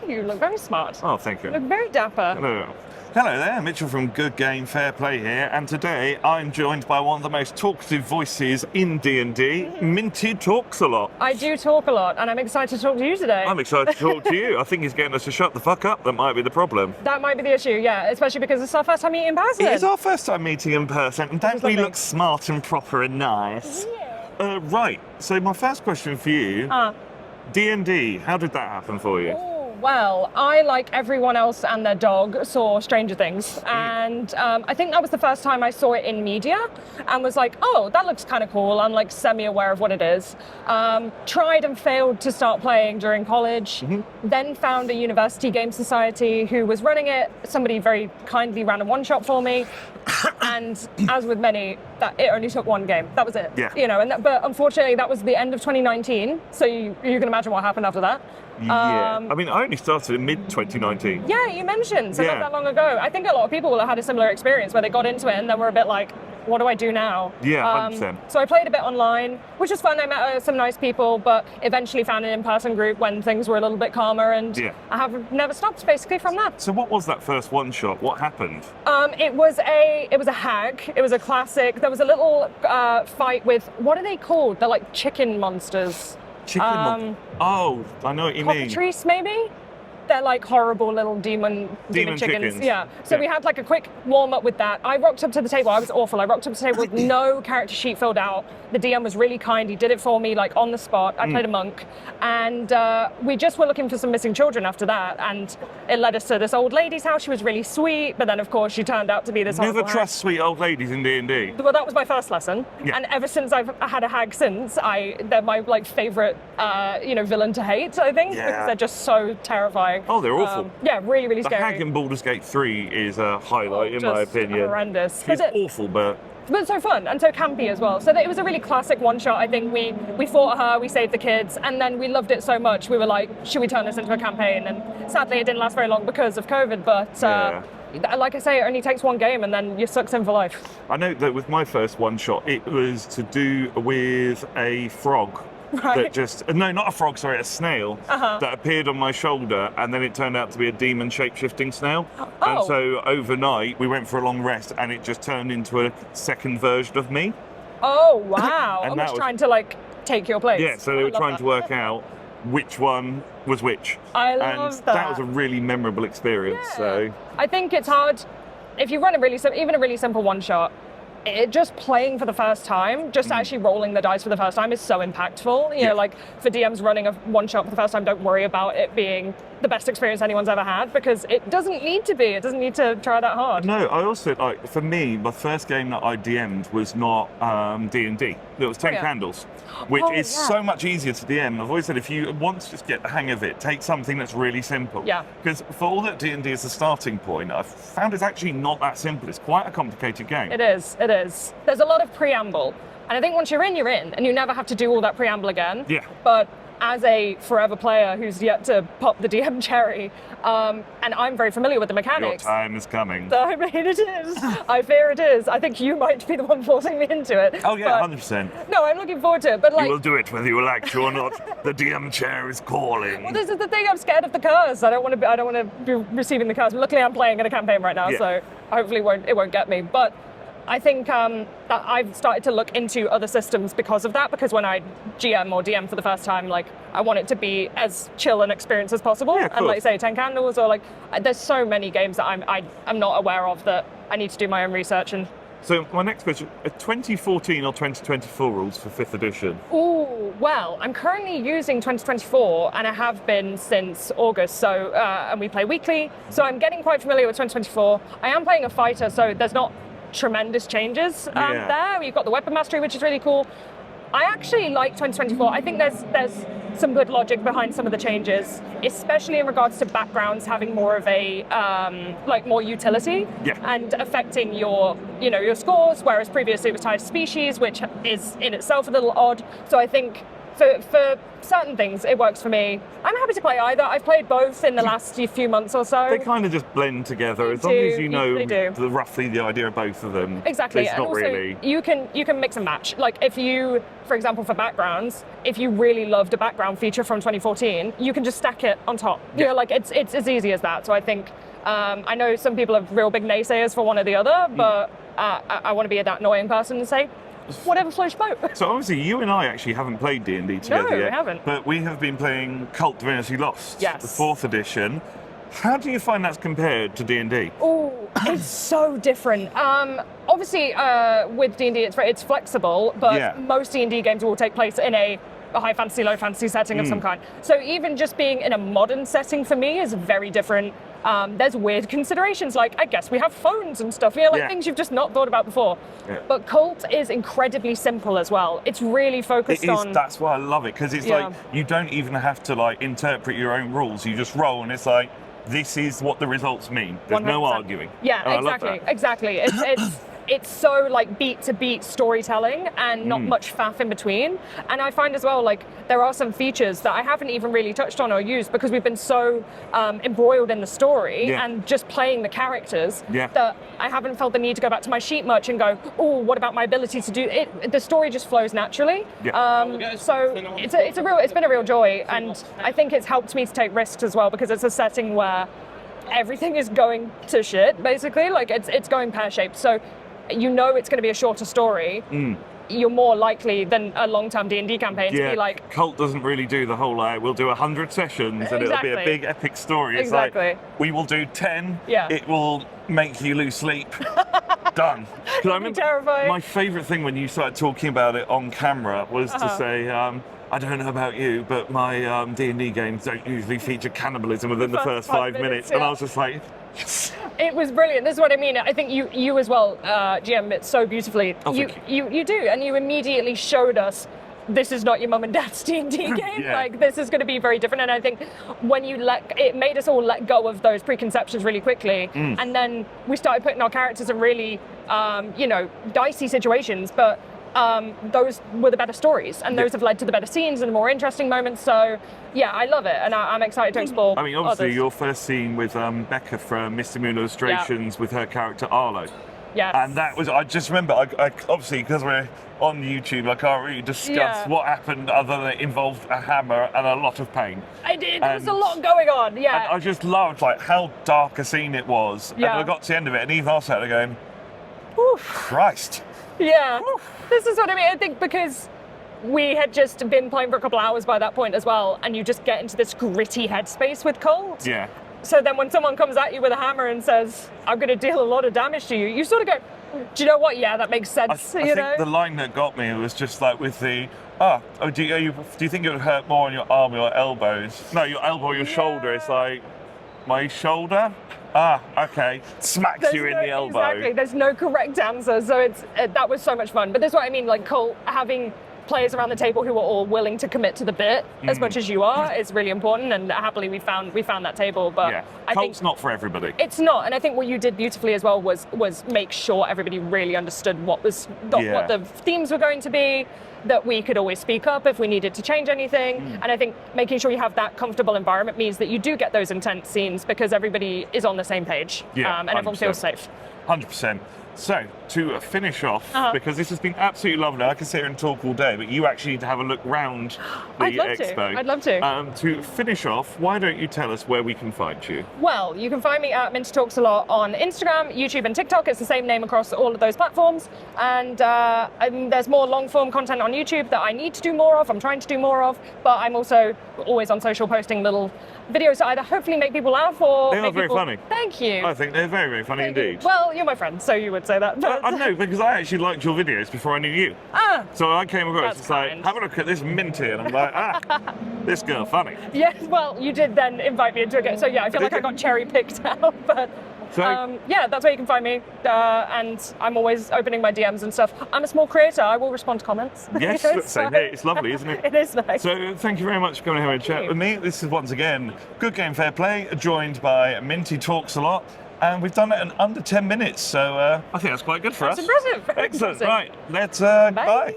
You look very smart. Oh, thank you. You look very dapper. Hello. Hello there, Mitchell from Good Game Fair Play here, and today I'm joined by one of the most talkative voices in D&D. Minty talks a lot. I do talk a lot, and I'm excited to talk to you today. I'm excited to talk to you. I think he's getting us to shut the fuck up. That might be the problem. That might be the issue, yeah, especially because it's our first time meeting in person. It is our first time meeting in person, and don't we look smart and proper and nice? Yeah. Right, so my first question for you, D&D, how did that happen for you? Well, I, like everyone else and their dog, saw Stranger Things, and I think that was the first time I saw it in media, and was like, oh, that looks kind of cool. I'm like semi-aware of what it is. Tried and failed to start playing during college, then found a university game society who was running it. Somebody very kindly ran a one-shot for me, and as with many, that it only took one game. That was it. Yeah. You know, but unfortunately, that was the end of 2019, so you can imagine what happened after that. Yeah, I mean, I only started in mid-2019. Yeah, you mentioned, so not that long ago. I think a lot of people will have had a similar experience where they got into it and then were a bit like, what do I do now? Yeah, 100%. So I played a bit online, which was fun. I met some nice people, but eventually found an in-person group when things were a little bit calmer, and I have never stopped, basically, from that. So what was that first one-shot? What happened? It was a hag. It was a classic. There was a little fight with, what are they called? They're like chicken monsters. Oh, I know what you mean. Cockatrice, maybe? They're like horrible little demon chickens. Yeah. So we had like a quick warm up with that. I rocked up to the table. I was awful. I rocked up to the table with no character sheet filled out. The DM was really kind. He did it for me, like on the spot. I played a monk, and we just were looking for some missing children after that. And it led us to this old lady's house. She was really sweet, but then of course she turned out to be this. Never trust sweet old ladies in D&D. Well, that was my first lesson, and ever since I've had a hag since, they're my like favorite, villain to hate. I think because they're just so terrifying. Oh, they're awful. Yeah, really, really scary. The hag in Baldur's Gate 3 is a highlight in my opinion. Horrendous. She's awful, but so fun and so campy as well. So it was a really classic one-shot. I think we fought her, we saved the kids, and then we loved it so much. We were like, should we turn this into a campaign? And sadly, it didn't last very long because of COVID. But like I say, it only takes one game, and then you're sucked in for life. I know that with my first one-shot, it was to do with a frog. Right. Not a frog, sorry, a snail that appeared on my shoulder, and then it turned out to be a demon shape-shifting snail. And so overnight we went for a long rest, and it just turned into a second version of me. Oh wow! And I was trying to like take your place. Yeah, so they were trying to work out which one was which. I love that. That was a really memorable experience. Yeah. So I think it's hard if you run a really simple one shot. Just playing for the first time, just actually rolling the dice for the first time is so impactful. You know, like for DMs running a one shot for the first time, don't worry about it being the best experience anyone's ever had, because it doesn't need to be. It doesn't need to try that hard. No, I also, like, for me, my first game that I DM'd was not D&D. It was 10 Candles, which is so much easier to DM. I've always said, if you want to just get the hang of it, take something that's really simple. Yeah. Because for all that D&D is the starting point, I've found it's actually not that simple. It's quite a complicated game. It is. There's a lot of preamble. And I think once you're in, and you never have to do all that preamble again. Yeah. But as a forever player who's yet to pop the DM cherry, and I'm very familiar with the mechanics. Your time is coming. I mean, it is. I fear it is. I think you might be the one forcing me into it. Oh yeah, 100%. No, I'm looking forward to it. But like, you will do it whether you like to or not. The DM chair is calling. Well, this is the thing. I'm scared of the curse. I don't want to be receiving the curse. Luckily, I'm playing in a campaign right now, so hopefully it won't get me. But I think that I've started to look into other systems because of that, because when I GM or DM for the first time, like, I want it to be as chill an experience as possible. Yeah, and like say 10 Candles, or like, there's so many games that I'm not aware of that I need to do my own research. And so my next question, are 2014 or 2024 rules for 5th edition? Oh, well, I'm currently using 2024, and I have been since August, so and we play weekly, so I'm getting quite familiar with 2024. I am playing a fighter, so there's not tremendous changes there. You've got the weapon mastery, which is really cool. I actually like 2024. I think there's some good logic behind some of the changes, especially in regards to backgrounds having more of a more utility and affecting your scores, whereas previously it was tied to species, which is in itself a little odd. So I think So for certain things, it works for me. I'm happy to play either. I've played both in the last few months or so. They kind of just blend together as long as you know roughly the idea of both of them. Exactly. It's and not also, really. you can mix and match. Like if you, for example, for backgrounds, if you really loved a background feature from 2014, you can just stack it on top. Yeah. You know, like it's as easy as that. So I think I know some people are real big naysayers for one or the other, but I want to be that annoying person and say, whatever floats your boat. So obviously you and I actually haven't played D&D together yet. No, we haven't. But we have been playing Cult Divinity Lost, Yes. the 4th edition. How do you find that's compared to D&D? Oh, it's so different. Obviously, with D&D, it's flexible, but most D&D games will take place in a high fantasy, low fantasy setting of some kind. So even just being in a modern setting for me is very different. There's weird considerations, like I guess we have phones and stuff, things you've just not thought about before. Yeah. But Cult is incredibly simple as well. It's really focused on. That's why I love it, because it's like you don't even have to like interpret your own rules. You just roll, and it's like this is what the results mean. There's 100%. No arguing. Yeah, exactly. It's so like beat to beat storytelling and not much faff in between. And I find as well, like there are some features that I haven't even really touched on or used because we've been so embroiled in the story and just playing the characters that I haven't felt the need to go back to my sheet much and go, oh, what about my ability to do it? The story just flows naturally. So it's been a real joy, and I think it's helped me to take risks as well, because it's a setting where everything is going to shit, basically. Like it's going pear-shaped. So you know it's going to be a shorter story. You're more likely than a long-term D&D campaign to be like... Cult doesn't really do the whole, like, we'll do 100 sessions and it'll be a big epic story. It's like, we will do 10, it will make you lose sleep. Done. I remember terrifying. My favourite thing when you started talking about it on camera was to say, I don't know about you, but my D&D games don't usually feature cannibalism within the first 5 minutes. And I was just like... It was brilliant. This is what I mean. I think you as well, GM it so beautifully. You do, and you immediately showed us this is not your mum and dad's D&D game. Like this is going to be very different. And I think when it made us all let go of those preconceptions really quickly, and then we started putting our characters in really, dicey situations, but. Those were the better stories, and those have led to the better scenes and more interesting moments. So, yeah, I love it, and I'm excited to explore. I mean, obviously, others. Your first scene with Becca from Mr. Moon Illustrations with her character Arlo. Yes. And that was, I just remember, I obviously, because we're on YouTube, I can't really discuss what happened other than it involved a hammer and a lot of pain. There was a lot going on, And I just loved, like, how dark a scene it was. And I got to the end of it, and even I was sat there going, oof, Christ. Yeah, this is what I mean. I think because we had just been playing for a couple of hours by that point as well, and you just get into this gritty headspace with Cult. Yeah. So then when someone comes at you with a hammer and says, I'm going to deal a lot of damage to you, you sort of go, do you know what? Yeah, that makes sense. I think the line that got me was just like with the, do you think it would hurt more on your arm or your elbows? No, your elbow or your shoulder. It's like, my shoulder? Okay. Smacks you in the elbow. Exactly. There's no correct answer. So that was so much fun. But that's what I mean. Like Cult, having players around the table who are all willing to commit to the bit as much as you are is really important. And happily, we found that table. But I Cult's think not for everybody. It's not. And I think what you did beautifully as well was make sure everybody really understood what the themes were going to be. That we could always speak up if we needed to change anything. And I think making sure you have that comfortable environment means that you do get those intense scenes because everybody is on the same page and everyone feels safe. 100%. So, to finish off, because this has been absolutely lovely, I can sit here and talk all day, but you actually need to have a look round the Expo. I'd love to. To finish off, why don't you tell us where we can find you? Well, you can find me at Minty Talks a lot on Instagram, YouTube and TikTok. It's the same name across all of those platforms. And there's more long-form content on YouTube that I need to do more of, I'm trying to do more of, but I'm also always on social posting little videos that either hopefully make people laugh or they are very funny. Thank you. I think they're very, very funny indeed. Well, you're my friend, so you would say that. I know, because I actually liked your videos before I knew you. So I came across, it's like, have a look at this Minty, and I'm like, this girl funny. Yes, well, you did then invite me into a game, so yeah, I feel like I got cherry picked out, but that's where you can find me, and I'm always opening my DMs and stuff. I'm a small creator, I will respond to comments. Yes, same here. It's lovely, isn't it? It is nice. So thank you very much for coming here and chat with me. This is once again Good Game Fair Play, joined by Minty Talks a lot, and we've done it in under 10 minutes, so I think that's quite good for us. That's impressive. Excellent. Right, let's bye.